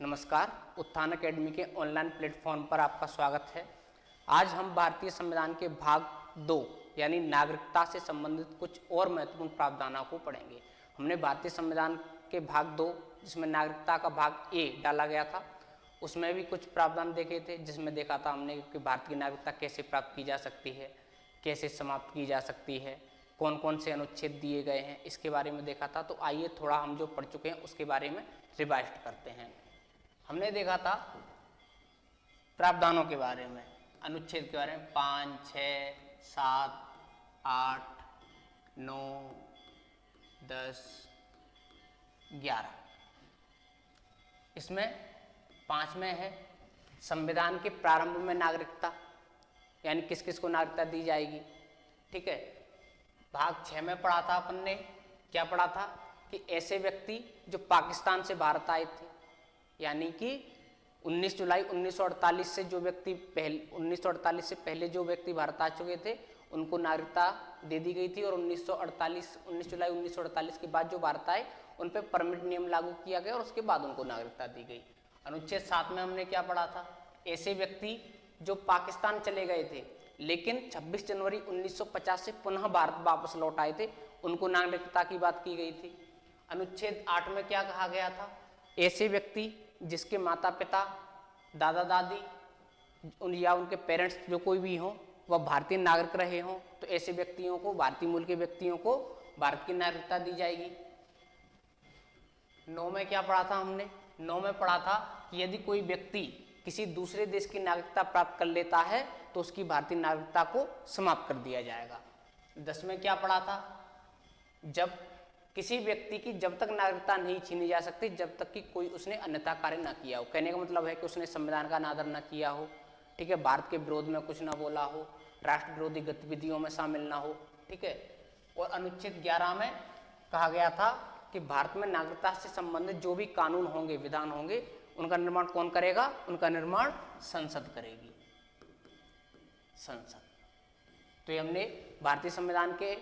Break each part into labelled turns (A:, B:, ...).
A: नमस्कार, उत्थान अकेडमी के ऑनलाइन प्लेटफॉर्म पर आपका स्वागत है। आज हम भारतीय संविधान के भाग 2 यानी नागरिकता से संबंधित कुछ और महत्वपूर्ण प्रावधानों को पढ़ेंगे। हमने भारतीय संविधान के भाग 2 जिसमें नागरिकता का भाग ए डाला गया था, उसमें भी कुछ प्रावधान देखे थे, जिसमें देखा था हमने कि भारत की नागरिकता कैसे प्राप्त की जा सकती है, कैसे समाप्त की जा सकती है, कौन कौन से अनुच्छेद दिए गए हैं, इसके बारे में देखा था। तो आइए थोड़ा हम जो पढ़ चुके हैं उसके बारे में रिवाइज करते हैं। हमने देखा था प्रावधानों के बारे में, अनुच्छेद के बारे में 5, 6, 7, 8, 9, 10, 11। इसमें 5 में है संविधान के प्रारंभ में नागरिकता, यानी किस किस को नागरिकता दी जाएगी। ठीक है। भाग 6 में पढ़ा था अपन ने, क्या पढ़ा था कि ऐसे व्यक्ति जो पाकिस्तान से भारत आए थे, यानी कि 19 जुलाई 1948 से जो व्यक्ति 1948 से पहले जो व्यक्ति भारत आ चुके थे उनको नागरिकता दे दी गई थी, और 19 जुलाई 1948 के बाद जो भारत आए उन पर परमिट नियम लागू किया गया और उसके बाद उनको नागरिकता दी गई। अनुच्छेद 7 में हमने क्या पढ़ा था, ऐसे व्यक्ति जो पाकिस्तान चले गए थे लेकिन 26 जनवरी 1950 से पुनः भारत वापस लौट आए थे, उनको नागरिकता की बात की गई थी। अनुच्छेद 8 में क्या कहा गया था, ऐसे व्यक्ति जिसके माता पिता, दादा दादी या उनके पेरेंट्स जो कोई भी हों वह भारतीय नागरिक रहे हों, तो ऐसे व्यक्तियों को, भारतीय मूल के व्यक्तियों को भारत की नागरिकता दी जाएगी। 9 में क्या पढ़ा था हमने, 9 में पढ़ा था कि यदि कोई व्यक्ति किसी दूसरे देश की नागरिकता प्राप्त कर लेता है तो उसकी भारतीय नागरिकता को समाप्त कर दिया जाएगा। 10 में क्या पढ़ा था, जब किसी व्यक्ति की जब तक नागरिकता नहीं छीनी जा सकती जब तक कि कोई उसने अन्यथा कार्य ना किया हो। कहने का मतलब है कि उसने संविधान का अनादर ना किया हो, ठीक है, भारत के विरोध में कुछ ना बोला हो, राष्ट्र विरोधी गतिविधियों में शामिल ना हो। ठीक है। और अनुच्छेद 11 में कहा गया था कि भारत में नागरिकता से संबंधित जो भी कानून होंगे, विधान होंगे, उनका निर्माण कौन करेगा, उनका निर्माण संसद करेगी, संसद। तो ये हमने भारतीय संविधान के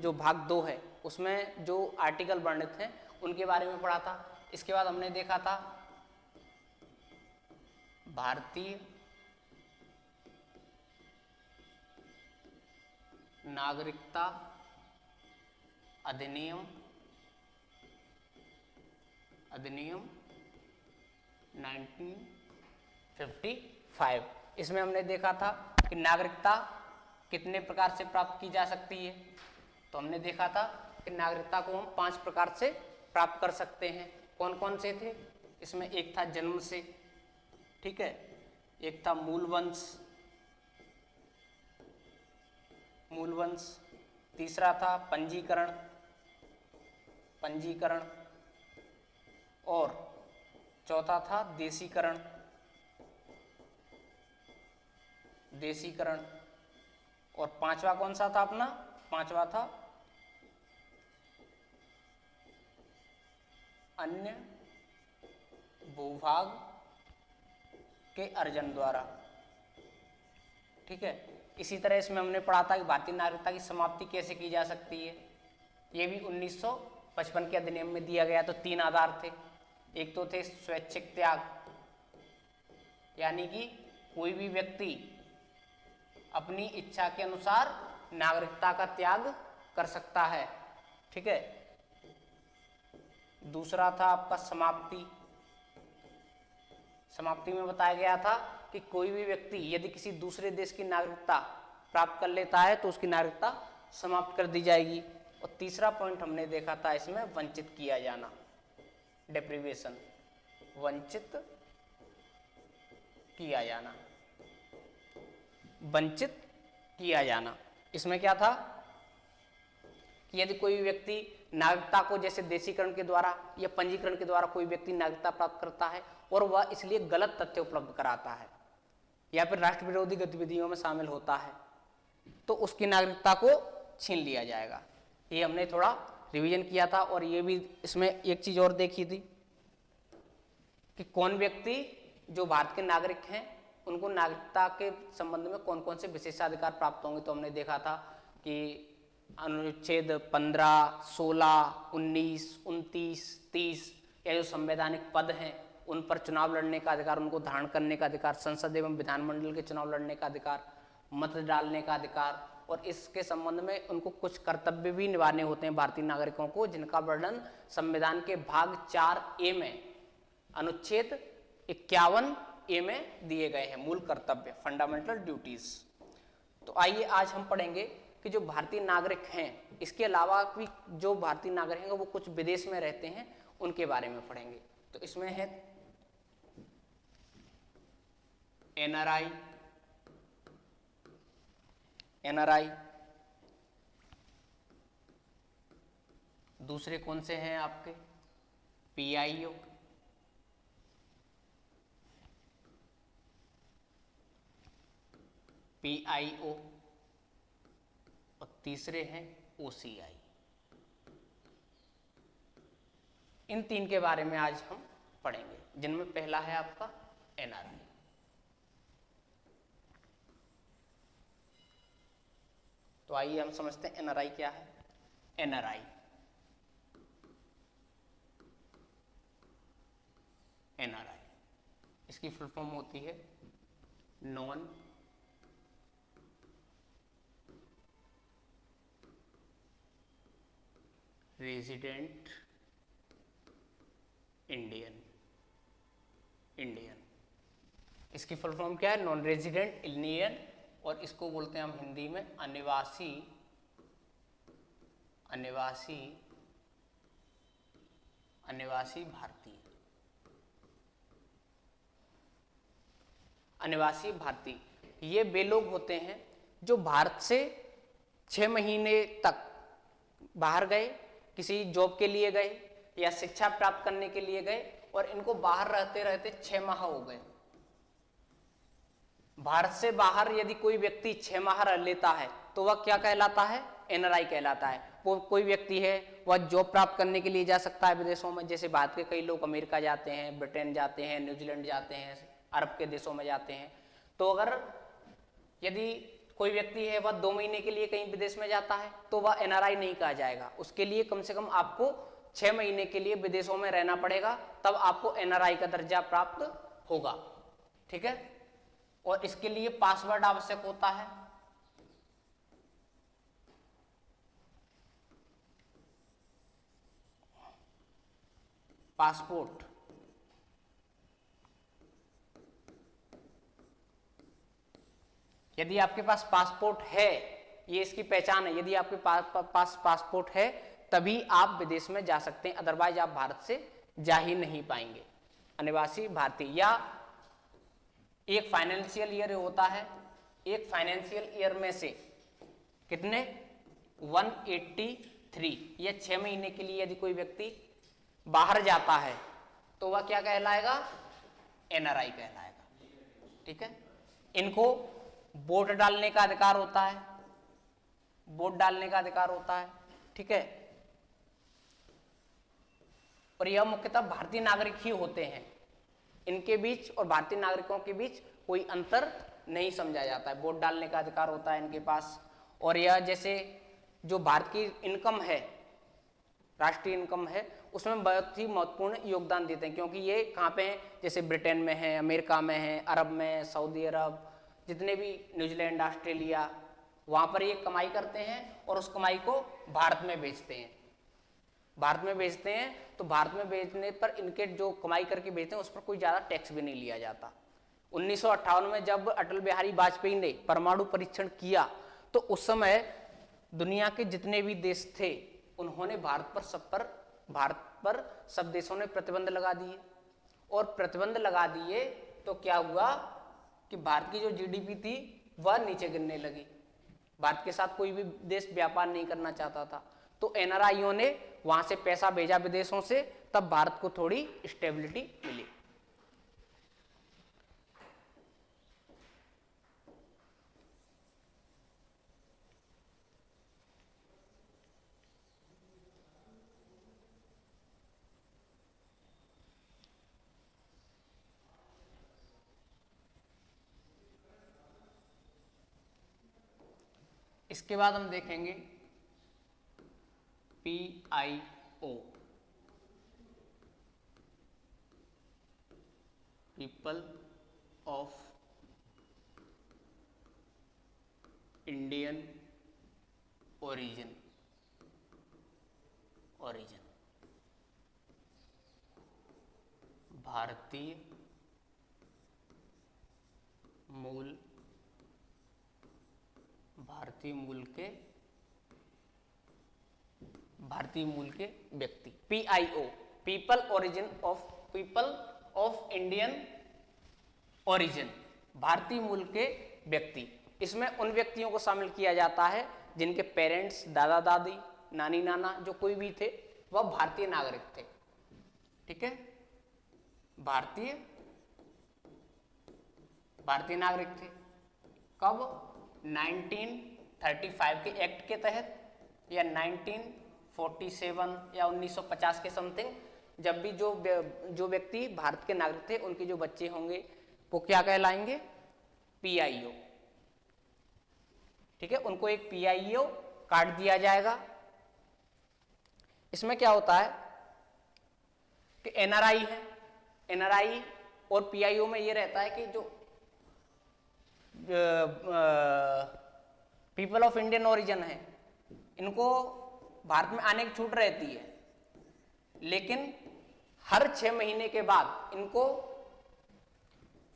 A: जो भाग 2 है उसमें जो आर्टिकल वर्णित हैं उनके बारे में पढ़ा था। इसके बाद हमने देखा था भारतीय नागरिकता अधिनियम 1955। इसमें हमने देखा था कि नागरिकता कितने प्रकार से प्राप्त की जा सकती है। तो हमने देखा था कि नागरिकता को हम 5 प्रकार से प्राप्त कर सकते हैं। कौन कौन से थे, इसमें एक था जन्म से, ठीक है, एक था मूल वंश, तीसरा था पंजीकरण, और चौथा था देशीकरण, और पांचवा कौन सा था अपना, पांचवा था अन्य भूभाग के अर्जन द्वारा। ठीक है। इसी तरह इसमें हमने पढ़ा था कि भारतीय नागरिकता की समाप्ति कैसे की जा सकती है। ये भी 1955 के अधिनियम में दिया गया। तो 3 आधार थे, एक तो थे स्वैच्छिक त्याग, यानी कि कोई भी व्यक्ति अपनी इच्छा के अनुसार नागरिकता का त्याग कर सकता है। ठीक है। दूसरा था आपका समाप्ति में बताया गया था कि कोई भी व्यक्ति यदि किसी दूसरे देश की नागरिकता प्राप्त कर लेता है तो उसकी नागरिकता समाप्त कर दी जाएगी। और तीसरा पॉइंट हमने देखा था इसमें वंचित किया जाना, डेप्रिवेशन, वंचित किया जाना। इसमें क्या था कि यदि कोई व्यक्ति नागरिकता को जैसे देशीकरण के द्वारा या पंजीकरण के द्वारा कोई व्यक्ति नागरिकता प्राप्त करता है और वह इसलिए गलत तथ्य उपलब्ध कराता है या फिर राष्ट्र विरोधी गतिविधियों में शामिल होता है तो उसकी नागरिकता को छीन लिया जाएगा। ये हमने थोड़ा रिवीजन किया था। और ये भी इसमें एक चीज और देखी थी कि कौन व्यक्ति जो भारत के नागरिक हैं उनको नागरिकता के संबंध में कौन कौन से विशेषाधिकार प्राप्त होंगे। तो हमने देखा था कि अनुच्छेद 15, 16, 19, 29, 30 या जो संवैधानिक पद हैं उन पर चुनाव लड़ने का अधिकार, उनको धारण करने का अधिकार, संसद एवं विधानमंडल के चुनाव लड़ने का अधिकार, मत डालने का अधिकार, और इसके संबंध में उनको कुछ कर्तव्य भी निभाने होते हैं भारतीय नागरिकों को, जिनका वर्णन संविधान के भाग 4A में अनुच्छेद 51A में दिए गए हैं, मूल कर्तव्य, फंडामेंटल ड्यूटीज। तो आइए आज हम पढ़ेंगे कि जो भारतीय नागरिक हैं, इसके अलावा भी जो भारतीय नागरिक हैं वो कुछ विदेश में रहते हैं, उनके बारे में पढ़ेंगे। तो इसमें है एनआरआई, दूसरे कौन से हैं आपके, पीआईओ, और तीसरे हैं ओसीआई। इन तीन के बारे में आज हम पढ़ेंगे, जिनमें पहला है आपका एनआरआई। तो आइए हम समझते हैं एनआरआई क्या है। एनआरआई इसकी फुल फॉर्म होती है नॉन रेजिडेंट इंडियन। इसकी फुल फॉर्म क्या है, नॉन रेजिडेंट इंडियन, और इसको बोलते हैं हम हिंदी में अनिवासी भारतीय। अनिवासी भारतीय ये वे लोग होते हैं जो भारत से 6 महीने तक बाहर गए, किसी जॉब के लिए गए या शिक्षा प्राप्त करने के लिए गए, और इनको बाहर रहते रहते 6 माह हो गए। भारत से बाहर यदि कोई व्यक्ति 6 माह रह लेता है तो वह क्या कहलाता है, एनआरआई कहलाता है। वो कोई व्यक्ति है वह जॉब प्राप्त करने के लिए जा सकता है विदेशों में, जैसे भारत के कई लोग अमेरिका जाते हैं, ब्रिटेन जाते हैं, न्यूजीलैंड जाते हैं, अरब के देशों में जाते हैं। तो अगर यदि कोई व्यक्ति है वह 2 महीने के लिए कहीं विदेश में जाता है तो वह एनआरआई नहीं कहा जाएगा। उसके लिए कम से कम आपको 6 महीने के लिए विदेशों में रहना पड़ेगा, तब आपको एनआरआई का दर्जा प्राप्त होगा। ठीक है, और इसके लिए पासवर्ड आवश्यक होता है। पासपोर्ट यदि आपके पास पासपोर्ट है, ये इसकी पहचान है, यदि आपके पास पासपोर्ट है तभी आप विदेश में जा सकते हैं, अदरवाइज आप भारत से जा ही नहीं पाएंगे। अनिवासी भारतीय या एक फाइनेंशियल ईयर होता है, एक फाइनेंशियल ईयर में से कितने 183 या 6 महीने के लिए यदि कोई व्यक्ति बाहर जाता है तो वह क्या कहलाएगा, एनआरआई कहलाएगा। ठीक है, इनको वोट डालने का अधिकार होता है, ठीक है, और यह मुख्यतः भारतीय नागरिक ही होते हैं। इनके बीच और भारतीय नागरिकों के बीच कोई अंतर नहीं समझा जाता है। वोट डालने का अधिकार होता है इनके पास, और यह जैसे जो भारत की इनकम है, राष्ट्रीय इनकम है, उसमें बहुत ही महत्वपूर्ण योगदान देते हैं, क्योंकि ये कहाँ पे हैं, जैसे ब्रिटेन में है, अमेरिका में है, अरब में, सऊदी अरब, जितने भी न्यूजीलैंड, ऑस्ट्रेलिया, वहाँ पर ये कमाई करते हैं और उस कमाई को भारत में बेचते हैं। तो भारत में बेचने पर इनके जो कमाई करके बेचते हैं उस पर कोई ज़्यादा टैक्स भी नहीं लिया जाता। 1958 में जब अटल बिहारी वाजपेयी ने परमाणु परीक्षण किया तो उस समय दुनिया के जितने भी देश थे उन्होंने भारत पर सब देशों ने प्रतिबंध लगा दिए, और प्रतिबंध लगा दिए तो क्या हुआ कि भारत की जो जीडीपी थी वह नीचे गिरने लगी। भारत के साथ कोई भी देश व्यापार नहीं करना चाहता था, तो एनआरआईओ ने वहां से पैसा भेजा विदेशों से, तब भारत को थोड़ी स्टेबिलिटी मिली। इसके बाद हम देखेंगे PIO. People of Indian origin, भारतीय मूल, भारतीय मूल के व्यक्ति, PIO, people of Indian origin, भारतीय मूल के व्यक्ति। इसमें उन व्यक्तियों को शामिल किया जाता है जिनके पेरेंट्स, दादा दादी, नानी नाना, जो कोई भी थे वह भारतीय नागरिक थे। ठीक है, भारतीय नागरिक थे। कब? 1935 के एक्ट के तहत या 1947 या 1950 के समथिंग, जब भी जो व्यक्ति भारत के नागरिक थे उनके जो बच्चे होंगे वो क्या कहलाएंगे? PIO। ठीक है, उनको एक PIO कार्ड दिया जाएगा। इसमें क्या होता है कि NRI है, NRI और PIO में ये रहता है कि जो पीपल ऑफ इंडियन ओरिजिन है इनको भारत में आने की छूट रहती है, लेकिन हर 6 महीने के बाद इनको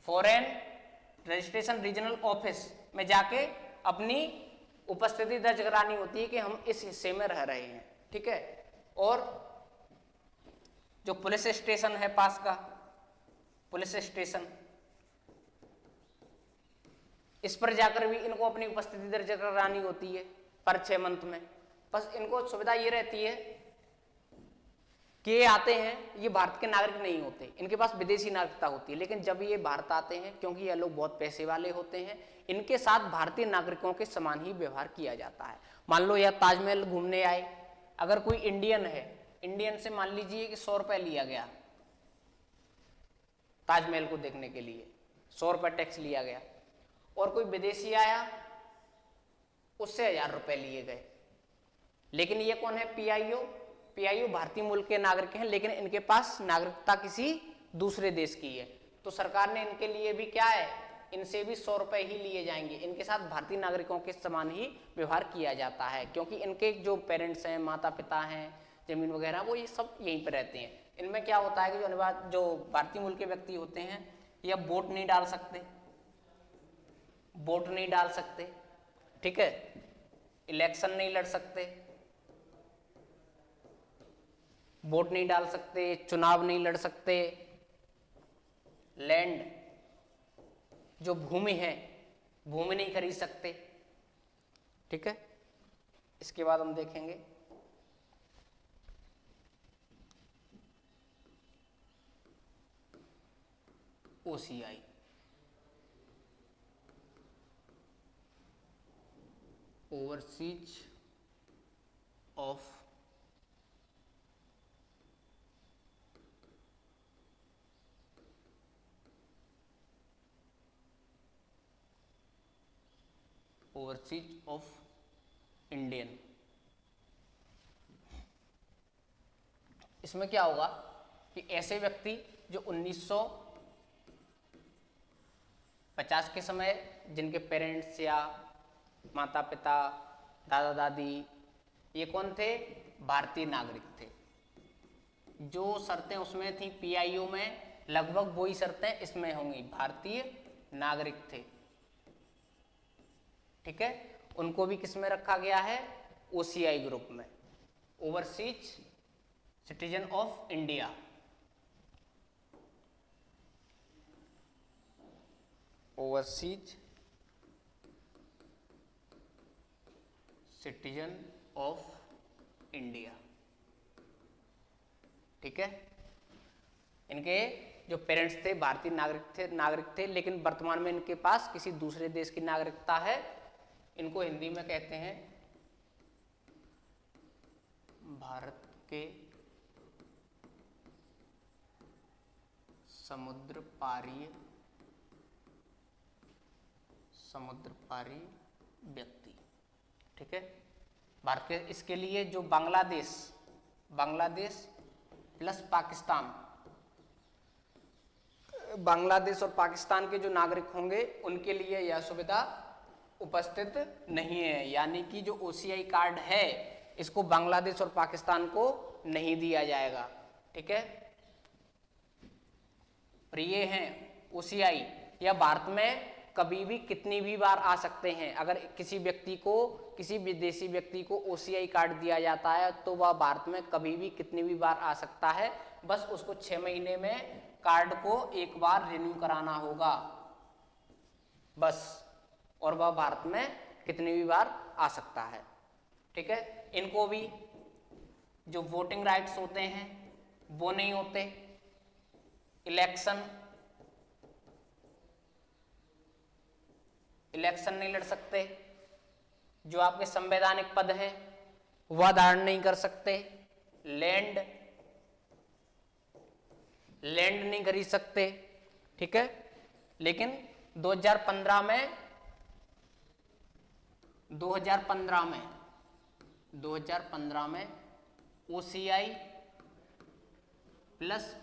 A: फॉरेन रजिस्ट्रेशन रीजनल ऑफिस में जाके अपनी उपस्थिति दर्ज करानी होती है कि हम इस हिस्से में रह रहे हैं। ठीक है, और जो पुलिस स्टेशन है पास का, पुलिस स्टेशन, इस पर जाकर भी इनको अपनी उपस्थिति दर्ज करानी होती है पर 6 मंथ में। बस इनको सुविधा ये रहती है कि ये आते हैं, ये भारत के नागरिक नहीं होते, इनके पास विदेशी नागरिकता होती है, लेकिन जब ये भारत आते हैं, क्योंकि ये लोग बहुत पैसे वाले होते हैं, इनके साथ भारतीय नागरिकों के समान ही व्यवहार किया जाता है। मान लो यह ताजमहल घूमने आए, अगर कोई इंडियन है, इंडियन से मान लीजिए कि 100 रुपये लिया गया ताजमहल को देखने के लिए, 100 रुपये टैक्स लिया गया, और कोई विदेशी आया उससे 1000 रुपये लिए गए। लेकिन ये कौन है? PIO भारतीय मूल के नागरिक हैं, लेकिन इनके पास नागरिकता किसी दूसरे देश की है, तो सरकार ने इनके लिए भी क्या है, इनसे भी 100 रुपये ही लिए जाएंगे। इनके साथ भारतीय नागरिकों के समान ही व्यवहार किया जाता है, क्योंकि इनके जो पेरेंट्स हैं, माता पिता हैं, जमीन वगैरह, वो ये सब यहीं पर रहते हैं। इनमें क्या होता है कि जो भारतीय मूल के व्यक्ति होते हैं ये अब वोट नहीं डाल सकते, ठीक है, इलेक्शन नहीं लड़ सकते, वोट नहीं डाल सकते, चुनाव नहीं लड़ सकते, लैंड जो भूमि है भूमि नहीं खरीद सकते। ठीक है, इसके बाद हम देखेंगे OCI, ओवरसीज ऑफ इंडियन। इसमें क्या होगा कि ऐसे व्यक्ति जो 1950 के समय जिनके पेरेंट्स या माता पिता, दादा दादी, ये कौन थे? भारतीय नागरिक थे। जो शर्तें उसमें थी PIO में, लगभग वही शर्तें इसमें होंगी, भारतीय नागरिक थे। ठीक है, उनको भी किस में रखा गया है? OCI ग्रुप में, overseas citizen of India. Overseas citizen of India. ठीक है, इनके जो पेरेंट्स थे भारतीय नागरिक थे, लेकिन वर्तमान में इनके पास किसी दूसरे देश की नागरिकता है। इनको हिंदी में कहते हैं भारत के समुद्र पारी व्यक्ति। ठीक है, भारत के, इसके लिए जो बांग्लादेश प्लस पाकिस्तान बांग्लादेश और पाकिस्तान के जो नागरिक होंगे उनके लिए यह सुविधा उपस्थित नहीं है, यानी कि जो ओसीआई कार्ड है इसको बांग्लादेश और पाकिस्तान को नहीं दिया जाएगा। ठीक है, और ये हैं ओसीआई, या भारत में कभी भी कितनी भी बार आ सकते हैं। अगर किसी व्यक्ति को, किसी विदेशी व्यक्ति को ओसीआई कार्ड दिया जाता है तो वह भारत में कभी भी कितनी भी बार आ सकता है, बस उसको 6 महीने में कार्ड को एक बार रिन्यू कराना होगा बस, और वह भारत में कितनी भी बार आ सकता है। ठीक है, इनको भी जो वोटिंग राइट्स होते हैं वो नहीं होते, इलेक्शन नहीं लड़ सकते, जो आपके संवैधानिक पद हैं वह धारण नहीं कर सकते, लैंड नहीं खरीद सकते। ठीक है, लेकिन 2015 में ओसीआई प्लस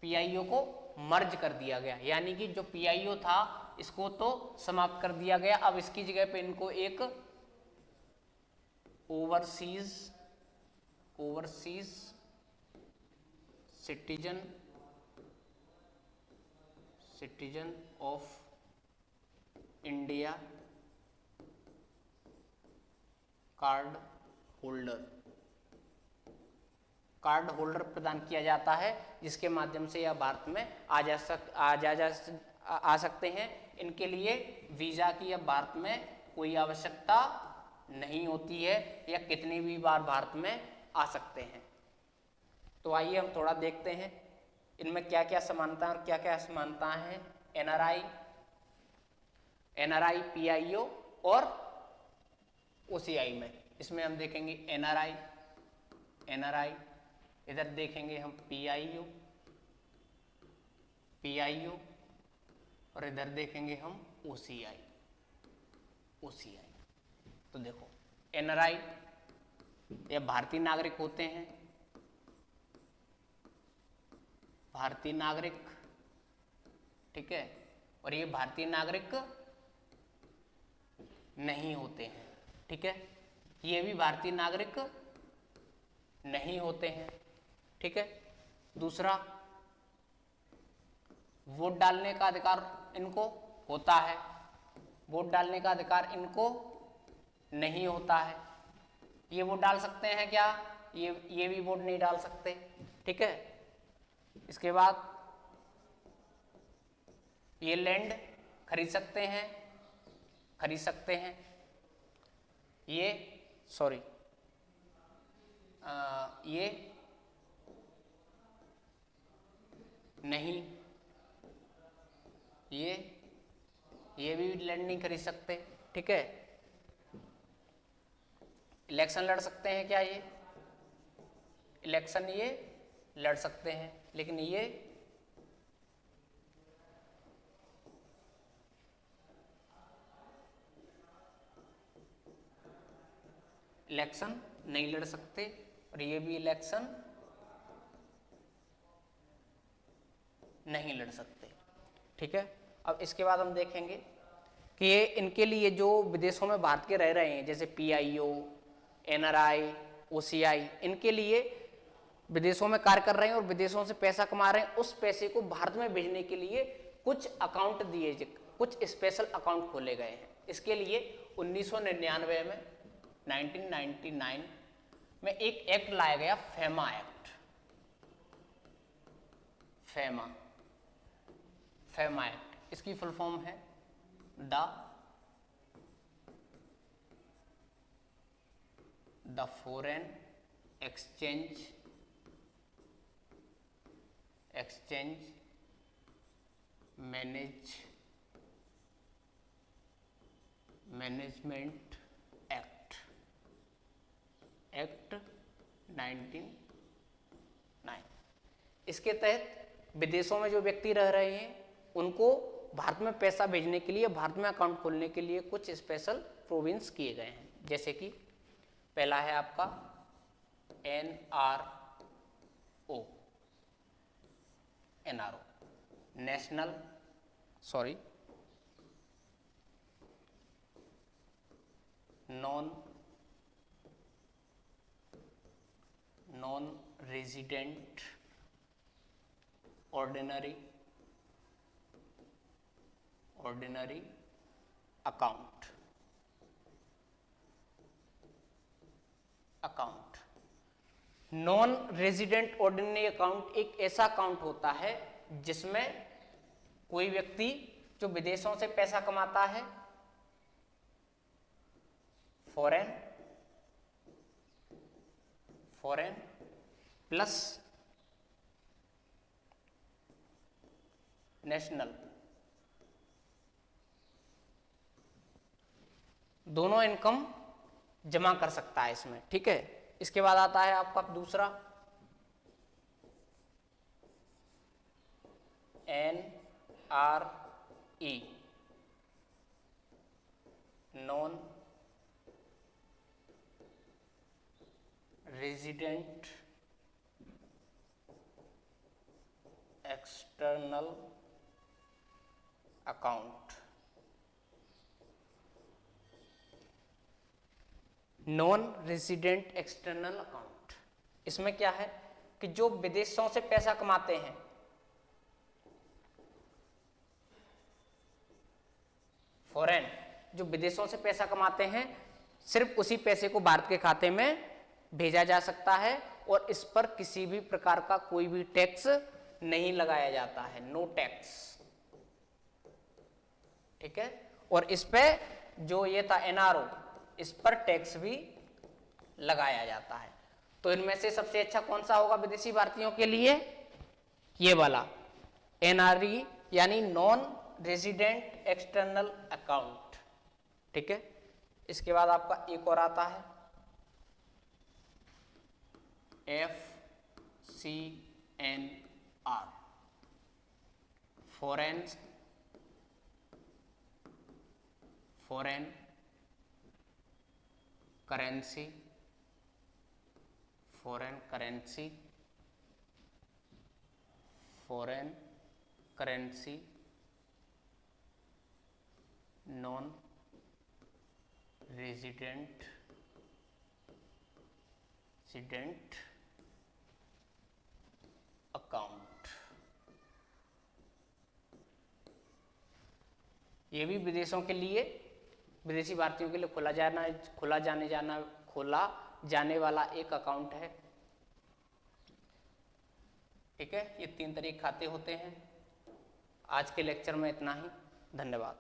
A: पीआईओ को मर्ज कर दिया गया, यानी कि जो पीआईओ था इसको तो समाप्त कर दिया गया। अब इसकी जगह पे इनको एक overseas citizen of India card holder प्रदान किया जाता है, जिसके माध्यम से यह भारत में आ सकते हैं। इनके लिए वीजा की अब भारत में कोई आवश्यकता नहीं होती है, या कितनी भी बार भारत में आ सकते हैं। तो आइए हम थोड़ा देखते हैं इनमें क्या क्या समानता और क्या क्या असमानताएं हैं एनआरआई, पीआईओ और ओसीआई में। इसमें हम देखेंगे एनआरआई, इधर देखेंगे हम पीआईओ, और इधर देखेंगे हम ओसीआई। तो देखो, एनआरआई ये भारतीय नागरिक होते हैं, भारतीय नागरिक। ठीक है, और ये भारतीय नागरिक नहीं होते हैं। ठीक है, ये भी भारतीय नागरिक नहीं होते हैं। ठीक है, दूसरा, वोट डालने का अधिकार इनको होता है, वोट डालने का अधिकार इनको नहीं होता है। ये वोट डाल सकते हैं क्या? ये भी वोट नहीं डाल सकते। ठीक है, इसके बाद ये लैंड खरीद सकते हैं, ये नहीं, ये भी लैंड नहीं खरीद सकते। ठीक है, इलेक्शन लड़ सकते हैं क्या? ये इलेक्शन ये लड़ सकते हैं, लेकिन ये इलेक्शन नहीं लड़ सकते, और ये भी इलेक्शन नहीं लड़ सकते। ठीक है, अब इसके बाद हम देखेंगे कि ये इनके लिए जो विदेशों में भारत के रह रहे हैं, जैसे पीआईओ, एनआरआई, ओसीआई, इनके लिए विदेशों में कार्य कर रहे हैं और विदेशों से पैसा कमा रहे हैं, उस पैसे को भारत में भेजने के लिए कुछ अकाउंट कुछ स्पेशल अकाउंट खोले गए हैं। इसके लिए 1999 में 1999 में एक एक्ट लाया गया, फेमा एक्ट। फेमा एक्ट, इसकी फुल फॉर्म है the foreign exchange management act 1999। इसके तहत विदेशों में जो व्यक्ति रह रहे हैं उनको भारत में पैसा भेजने के लिए, भारत में अकाउंट खोलने के लिए कुछ स्पेशल प्रोविंस किए गए हैं। जैसे कि पहला है आपका NRO, NRO, non resident ordinary account. Non resident ordinary account एक ऐसा अकाउंट होता है जिसमें कोई व्यक्ति जो विदेशों से पैसा कमाता है, फॉरेन प्लस नेशनल, दोनों इनकम जमा कर सकता है इसमें, ठीक है। इसके बाद आता है आपका दूसरा NRE, non resident external account. Non resident external account, इसमें क्या है कि जो विदेशों से पैसा कमाते हैं, फॉरेन जो विदेशों से पैसा कमाते हैं, सिर्फ उसी पैसे को भारत के खाते में भेजा जा सकता है और इस पर किसी भी प्रकार का कोई भी टैक्स नहीं लगाया जाता है, नो टैक्स, ठीक है। और इस पे जो ये था एनआरओ, इस पर टैक्स भी लगाया जाता है। तो इनमें से सबसे अच्छा कौन सा होगा विदेशी भारतीयों के लिए? ये वाला एनआरई यानी नॉन रेजिडेंट एक्सटर्नल अकाउंट, ठीक है। इसके बाद आपका एक और आता है FCNR, foreign currency non resident account. ये भी विदेशों के लिए, विदेशी भारतीयों के लिए खोला जाने वाला एक अकाउंट है, ठीक है। ये 3 तरह के खाते होते हैं। आज के लेक्चर में इतना ही, धन्यवाद।